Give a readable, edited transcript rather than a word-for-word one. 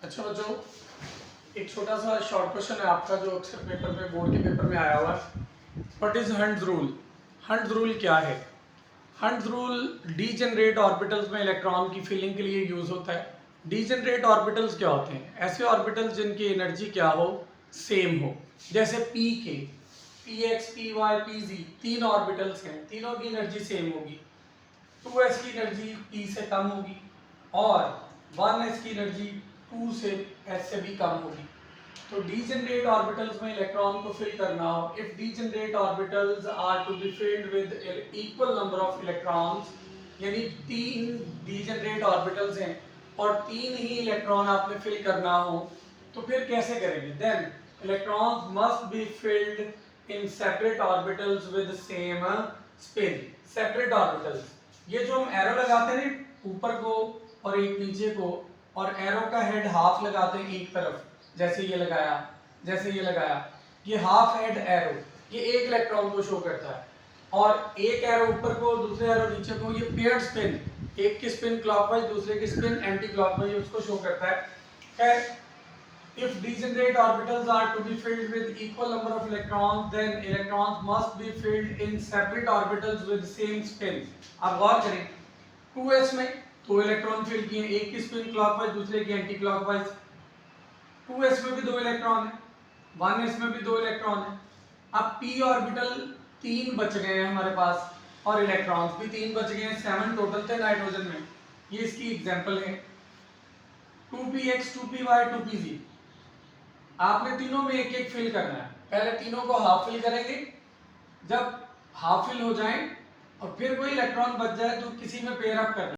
अच्छा बच्चों, एक छोटा सा शॉर्ट क्वेश्चन है आपका जो अक्सर पेपर में, बोर्ड के पेपर में आया हुआ है। What is hunts rule? Hunts rule क्या है? हंट्स रूल डीजेनरेट ऑर्बिटल्स में इलेक्ट्रॉन की फिलिंग के लिए यूज होता है। डीजेनरेट ऑर्बिटल्स क्या होते हैं? ऐसे ऑर्बिटल्स जिनकी एनर्जी क्या हो, सेम हो। जैसे P K, P X, P Y, P G, तीन ऑर्बिटल्स हैं, तीनों की एनर्जी सेम होगी। 2s की एनर्जी p से कम होगी और 1s की एनर्जी 2 से s से भी कम होगी। तो डीजेनरेट ऑर्बिटल्स में इलेक्ट्रॉन को फिल करना हो, if degenerate orbitals are to be filled with equal number of electrons, यानी तीन डीजेनरेट ऑर्बिटल्स हैं और तीन ही इलेक्ट्रॉन आपने फिल करना हो, तो फिर कैसे करेंगे? Then electrons must be filled in separate orbitals with same spin. Separate orbitals, ये जो हम एरो लगाते हैं ऊपर को और एक नीचे को, और एरो का हेड हाफ लगाते हैं एक तरफ, जैसे ये लगाया, जैसे ये लगाया, ये हाफ हेड एरो, ये एक इलेक्ट्रॉन को शो करता है। और एक एरो ऊपर को, दूसरे एरो नीचे को, ये पेयर्ड स्पिन, एक की स्पिन क्लॉकवाइज, दूसरे की स्पिन एंटी क्लॉकवाइज, उसको शो करता है। खैर, if degenerate orbitals are to be filled with equal number of electrons, then electrons must be filled in separate orbitals with same spin। अब गौर करें, 2s में दो इलेक्ट्रॉन फिल किए, एक की स्पिन क्लॉकवाइज, दूसरे की एंटी क्लॉकवाइज। 2s में भी दो इलेक्ट्रॉन है, 1s में भी दो इलेक्ट्रॉन है। अब p ऑर्बिटल तीन बच गए हैं हमारे पास और इलेक्ट्रॉन्स भी तीन बच गए हैं, 7 टोटल थे नाइट्रोजन में। ये इसकी एग्जांपल है। 2px, 2py, 2pz, आपने तीनों में एक एक फिल करना है। पहले तीनों को हाफ फिल करेंगे, जब हाफ फिल हो जाए और फिर कोई इलेक्ट्रॉन बच जाए तो किसी में पेयर अप करना है।